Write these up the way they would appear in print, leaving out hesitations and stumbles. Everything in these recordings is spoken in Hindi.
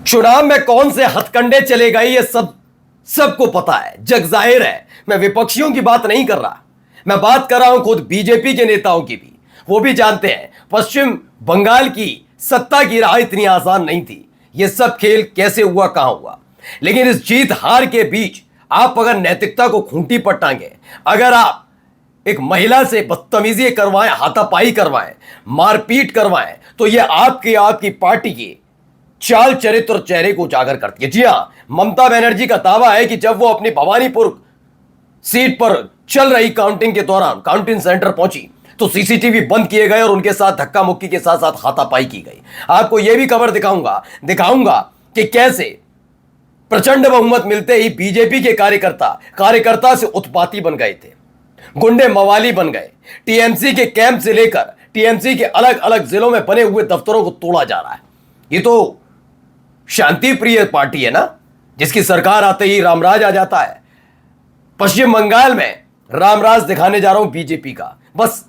चुनाव में कौन से हथकंडे चले गए ये सबको पता है, जग जाहिर है। मैं विपक्षियों की बात नहीं कर रहा, मैं बात कर रहा हूं खुद बीजेपी के नेताओं की भी। वो भी जानते हैं पश्चिम बंगाल की सत्ता की राह इतनी आसान नहीं थी। ये सब खेल कैसे हुआ, कहां हुआ। लेकिन इस जीत हार के बीच आप अगर नैतिकता को खूंटी पर टांगे, अगर आप एक महिला से बदतमीजी करवाएं, हाथापाई करवाएं, मारपीट करवाएं, तो यह आपकी पार्टी की चाल चरित्र और चेहरे को उजागर करती है। जी हां, ममता बनर्जी का दावा है कि जब वो अपनी भवानीपुर सीट पर चल रही काउंटिंग के दौरान काउंटिंग सेंटर पहुंची तो सीसीटीवी बंद किए गए और उनके साथ धक्का मुक्की के साथ साथ हाथापाई की गई। आपको यह भी खबर दिखाऊंगा कि कैसे प्रचंड बहुमत मिलते ही बीजेपी के कार्यकर्ता से उत्पाती बन गए थे, गुंडे मवाली बन गए। टीएमसी के कैंप से लेकर टीएमसी के अलग अलग जिलों में बने हुए दफ्तरों को तोड़ा जा रहा है। ये तो शांति प्रिय पार्टी है ना, जिसकी सरकार आते ही रामराज आ जाता है। पश्चिम बंगाल में रामराज दिखाने जा रहा हूं बीजेपी का। बस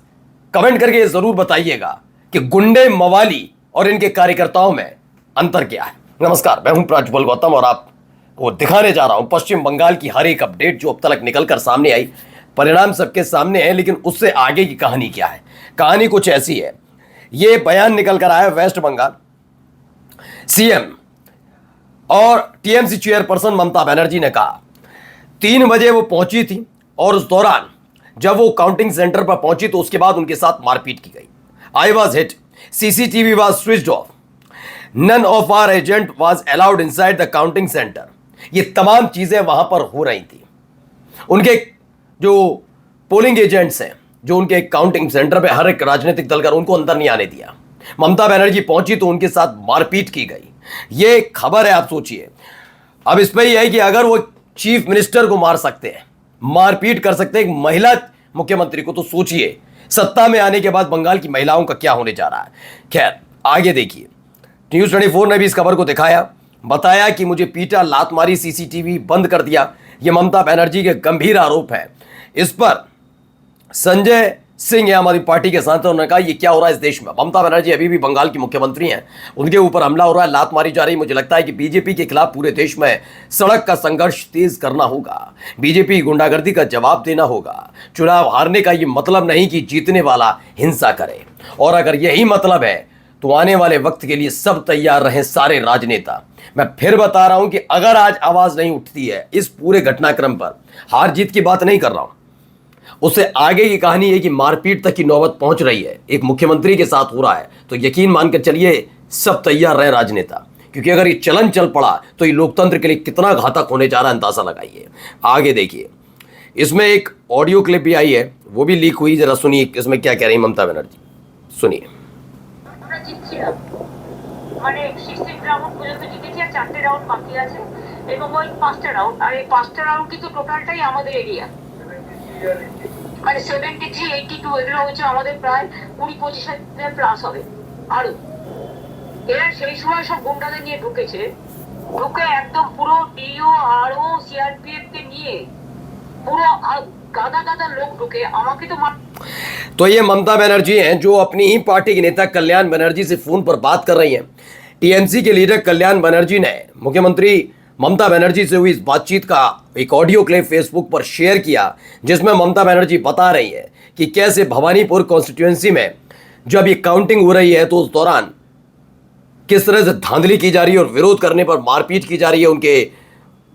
कमेंट करके जरूर बताइएगा कि गुंडे मवाली और इनके कार्यकर्ताओं में अंतर क्या है। नमस्कार, मैं हूं प्राज्वल गौतम और आपको दिखाने जा रहा हूं पश्चिम बंगाल की हर एक अपडेट जो अब तक निकल कर सामने आई। परिणाम सबके सामने है, लेकिन उससे आगे की कहानी क्या है। कहानी कुछ ऐसी है। यह बयान निकल कर आया वेस्ट बंगाल सीएम और टीएमसी चेयरपर्सन ममता बनर्जी ने कहा 3 बजे वो पहुंची थी और उस दौरान जब वो काउंटिंग सेंटर पर पहुंची तो उसके बाद उनके साथ मारपीट की गई। I was hit, CCTV was switched off, none of our agent was allowed inside the counting centre. ये तमाम चीजें वहां पर हो रही थी। उनके जो पोलिंग एजेंट्स हैं, जो उनके काउंटिंग सेंटर पे हर एक राजनीतिक दल का, उनको अंदर नहीं आने दिया। ममता बनर्जी पहुंची तो उनके साथ मारपीट की गई। ये खबर है, आप सोचिए। अब इस पर यह है कि अगर वो चीफ मिनिस्टर को मार सकते हैं, मारपीट कर सकते हैं एक महिला मुख्यमंत्री को, तो सोचिए सत्ता में आने के बाद बंगाल की महिलाओं का क्या होने जा रहा है। खैर, आगे देखिए। न्यूज़ 24 ने भी इस खबर को दिखाया, बताया कि मुझे पीटा, लात मारी, सीसीटीवी बंद कर दिया। ये ममता बनर्जी के गंभीर आरोप है। इस पर संजय सिंह आम आदमी पार्टी के सांसद, उन्होंने कहा ये क्या हो रहा है इस देश में। ममता बनर्जी अभी भी बंगाल की मुख्यमंत्री हैं, उनके ऊपर हमला हो रहा है, लात मारी जा रही। मुझे लगता है कि बीजेपी के खिलाफ पूरे देश में सड़क का संघर्ष तेज करना होगा। बीजेपी गुंडागर्दी का जवाब देना होगा। चुनाव हारने का ये मतलब नहीं कि जीतने वाला हिंसा करे, और अगर यही मतलब है तो आने वाले वक्त के लिए सब तैयार रहें, सारे राजनेता। मैं फिर बता रहा हूं कि अगर आज आवाज नहीं उठती है इस पूरे घटनाक्रम पर, हार जीत की बात नहीं कर रहा हूं, उससे आगे की कहानी है कि मारपीट तक की नौबत पहुंच रही है, एक मुख्यमंत्री के साथ हो रहा है, तो यकीन मानकर चलिए सब तैयार रहे राजनेता। क्योंकि अगर ये चलन चल पड़ा तो ये लोकतंत्र के लिए कितना घातक होने जा रहा है, अंदाजा लगाइए। आगे देखिए, इसमें एक ऑडियो क्लिप भी आई है, वो भी लीक हुई। जरा सुनिए इसमें क्या कह रही ममता बनर्जी, सुनिए। মানে 16 রাউন্ড পর্যন্ত জিতেছি আর 4টে রাউন্ড বাকি আছে এবং ওই 5টা রাউন্ড, আর এই 5টা রাউন্ড কিন্তু টোটালটাই আমাদের এরিয়া, মানে 73 82 এগুলো হচ্ছে আমাদের প্রায় 20-25,000 প্লাস হবে। আরো এরা সেই সময় সব গুন্ডাদের নিয়ে ঢুকে একদম পুরো ডিও আরও সিআরপিএফ কে নিয়ে পুরো গাদা লোক ঢুকে আমাকে तो ये ममता बनर्जी हैं जो अपनी ही पार्टी के नेता कल्याण बनर्जी से फोन पर बात कर रही हैं। टीएमसी के लीडर कल्याण बनर्जी ने मुख्यमंत्री ममता बनर्जी से हुई इस बातचीत का एक ऑडियो क्लिप फेसबुक पर शेयर किया, जिसमें ममता बनर्जी बता रही है कि कैसे भवानीपुर कॉन्स्टिट्यूएंसी में जब ये काउंटिंग हो रही है तो उस दौरान किस तरह से धांधली की जा रही है और विरोध करने पर मारपीट की जा रही है उनके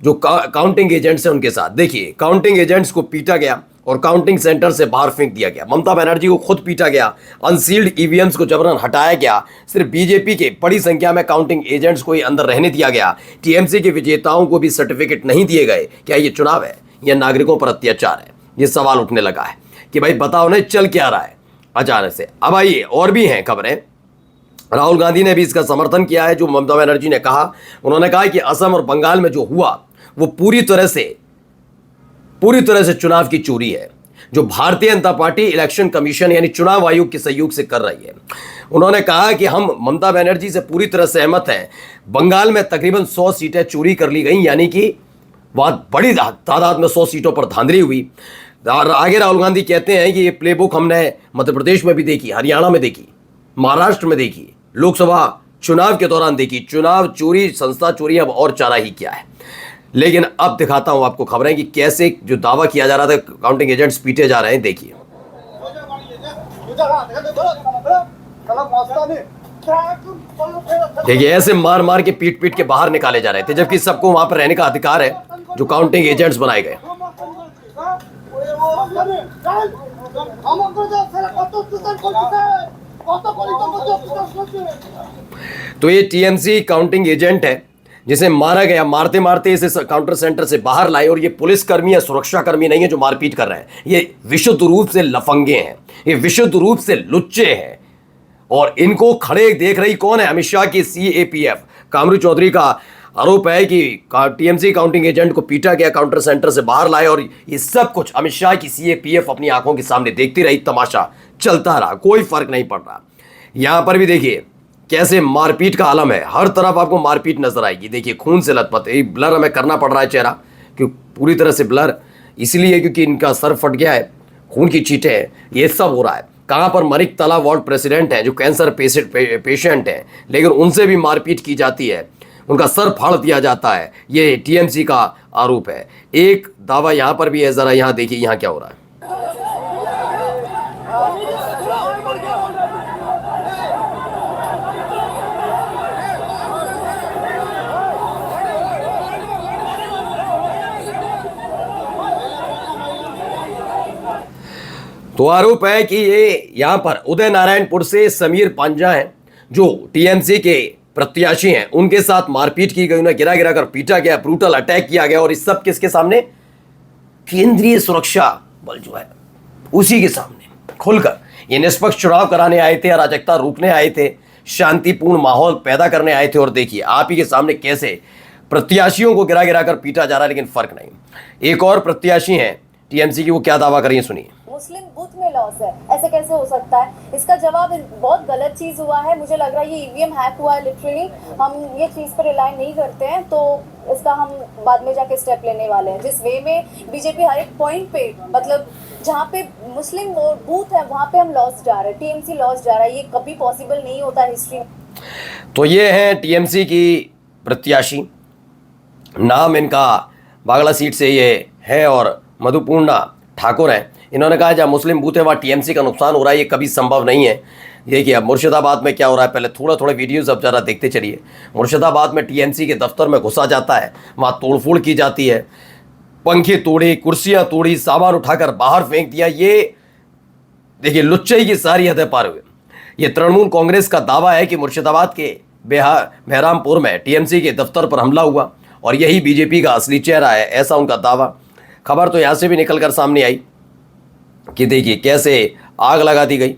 जो काउंटिंग एजेंट्स हैं उनके साथ। देखिए, काउंटिंग एजेंट्स को पीटा गया और काउंटिंग सेंटर से बाहर फेंक दिया गया। ममता बनर्जी को खुद पीटा गया, अनसील्ड ईवीएम्स को जबरन हटाया गया। सिर्फ बीजेपी के बड़ी संख्या में काउंटिंग एजेंट्स को ही अंदर रहने दिया गया। टीएमसी के विजेताओं को भी सर्टिफिकेट नहीं दिए गए। क्या ये चुनाव है या नागरिकों पर अत्याचार है? ये सवाल उठने लगा है कि भाई बताओ ना, चल क्या रहा है अचानक से। अब आइए, और भी हैं खबरें। राहुल गांधी ने भी इसका समर्थन किया है जो ममता बनर्जी ने कहा। उन्होंने कहा कि असम और बंगाल में जो हुआ वो पूरी तरह से चुनाव की चोरी है, जो Bharatiya Janata party election commission यानी चुनाव आयोग के सहयोग से कर रही है। उन्होंने कहा कि हम ममता बनर्जी से पूरी तरह सहमत हैं। बंगाल में तकरीबन 100 सीटें चोरी कर ली गई, यानी कि बहुत बड़ी तादाद में 100 सीटों पर धांधली हुई। आगे राहुल गांधी कहते हैं कि ये प्लेबुक हमने मध्य प्रदेश में भी देखी, हरियाणा में देखी, महाराष्ट्र में देखी, लोकसभा चुनाव के दौरान देखिए, चुनाव चोरी, संस्था चोरी अब और चारा ही क्या है। लेकिन अब दिखाता हूं आपको खबरें कि कैसे जो दावा किया जा रहा था काउंटिंग एजेंट्स पीटे जा रहे हैं। देखिए देखिए ऐसे मार मार के पीट पीट के बाहर निकाले जा रहे थे, जबकि सबको वहां पर रहने का अधिकार है जो काउंटिंग एजेंट्स बनाए गए। तो ये टीएमसी काउंटिंग एजेंट है जिसे मारा गया, मारते मारते इसे काउंटर सेंटर से बाहर लाए। और ये पुलिसकर्मी या सुरक्षा कर्मी नहीं है जो मारपीट कर रहे हैं, ये विशुद्ध रूप से लफंगे हैं, ये विशुद्ध रूप से लुच्चे हैं। और इनको खड़े देख रही कौन है? अमित शाह की सीएपीएफ। कामरू चौधरी का आरोप है कि टीएमसी काउंटिंग एजेंट को पीटा गया, काउंटर सेंटर से बाहर लाए, और ये सब कुछ अमित शाह की सीएपीएफ अपनी आंखों के सामने देखती रही, तमाशा चलता रहा, कोई फर्क नहीं पड़ रहा। यहां पर भी देखिए कैसे मारपीट का आलम है, हर तरफ आपको मारपीट नजर आएगी। देखिए खून से लथपथ, एक ब्लर हमें करना पड़ रहा है चेहरा, क्यों पूरी तरह से ब्लर इसलिए क्योंकि इनका सर फट गया है, खून की छींटे हैं, ये सब हो रहा है। कहां पर मनिक तला वार्ड प्रेसिडेंट हैं जो कैंसर पेशेंट हैं, लेकिन उनसे भी मारपीट की जाती है, उनका सर फाड़ दिया जाता है। ये टीएमसी का आरोप है। एक दावा यहां पर भी है, जरा यहां देखिए यहां क्या हो रहा है। तो आरोप है कि ये यहां पर उदय नारायणपुर से समीर पांजा हैं जो टीएमसी के प्रत्याशी हैं, उनके साथ मारपीट की गई, उन्हें गिरा गिरा कर पीटा गया, ब्रूटल अटैक किया गया। और इस सब किसके सामने? केंद्रीय सुरक्षा बल जो है उसी के सामने खुलकर। ये निष्पक्ष चुनाव कराने आए थे, अराजकता रोकने आए थे, शांतिपूर्ण माहौल पैदा करने आए थे। और देखिए आप ही के सामने कैसे प्रत्याशियों को गिरा गिरा कर पीटा जा रहा है, लेकिन फर्क नहीं। एक और प्रत्याशी हैं टीएमसी की, वो क्या दावा करिए सुनिए। मुस्लिम बूथ में लॉस है, ऐसे कैसे हो सकता है? इसका जवाब बहुत गलत चीज हुआ है। मुझे लग रहा है ये ईवीएम हैक हुआ है लिटरली। हम ये चीज पर रिलाई नहीं करते हैं, तो इसका हम बाद में जाके स्टेप लेने वाले हैं। जिस वे में बीजेपी हर एक पॉइंट पे, मतलब जहाँ पे मुस्लिम बूथ है वहाँ पे हम लॉस जा रहे हैं, टीएमसी लॉस जा रहा है। ये कभी पॉसिबल नहीं होता हिस्ट्री में। तो ये है टीएमसी की प्रत्याशी, नाम इनका बागला सीट से ये है और मधुपूर्णा ठाकुर है। इन्होंने कहा जहाँ मुस्लिम बूथ है वहाँ टीएमसी का नुकसान हो रहा है, ये कभी संभव नहीं है। देखिए अब मुर्शिदाबाद में क्या हो रहा है, पहले थोड़ा थोड़ा वीडियोस अब ज़रा देखते चलिए। मुर्शिदाबाद में टीएमसी के दफ्तर में घुसा जाता है, वहाँ तोड़फोड़ की जाती है, पंखे तोड़े, कुर्सियाँ तोड़ी, सामान उठाकर बाहर फेंक दिया। ये देखिए लुच्चाई की सारी हदें पार हुए। ये तृणमूल कांग्रेस का दावा है कि मुर्शिदाबाद के बहरामपुर में टीएमसी के दफ्तर पर हमला हुआ और यही बीजेपी का असली चेहरा है, ऐसा उनका दावा। खबर तो यहाँ से भी निकल कर सामने आई कि देखिए कैसे आग लगा दी गई,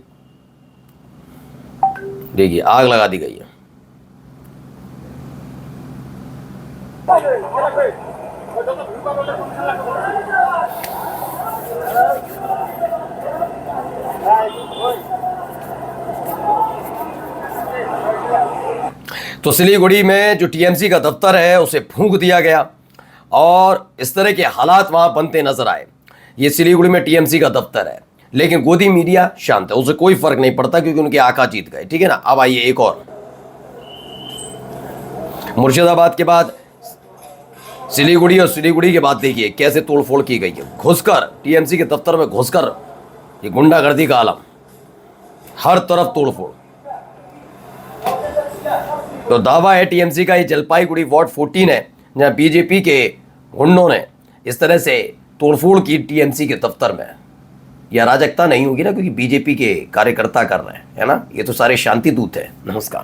देखिए आग लगा दी गई है। तो सिलीगुड़ी में जो टीएमसी का दफ्तर है उसे फूंक दिया गया और इस तरह के हालात वहां बनते नजर आए। ये सिलीगुड़ी में टीएमसी का दफ्तर है, लेकिन गोदी मीडिया शांत है, उसे कोई फर्क नहीं पड़ता क्योंकि उनके आका जीत गए, ठीक है ना। अब आइए एक और, मुर्शिदाबाद के बाद सिलीगुड़ी और सिलीगुड़ी के बाद देखिए कैसे तोड़फोड़ की गई है। घुसकर टीएमसी के दफ्तर में घुसकर ये गुंडागर्दी का आलम, हर तरफ तोड़फोड़। तो दावा है टीएमसी का ये जलपाईगुड़ी वार्ड 14 है जहां बीजेपी के गुंडों ने इस तरह से तोड़फोड़ की टीएमसी के दफ्तर में। यह अराजकता नहीं होगी ना, क्योंकि बीजेपी के कार्यकर्ता कर रहे हैं, है ना। ये तो सारे शांति दूत है। नमस्कार।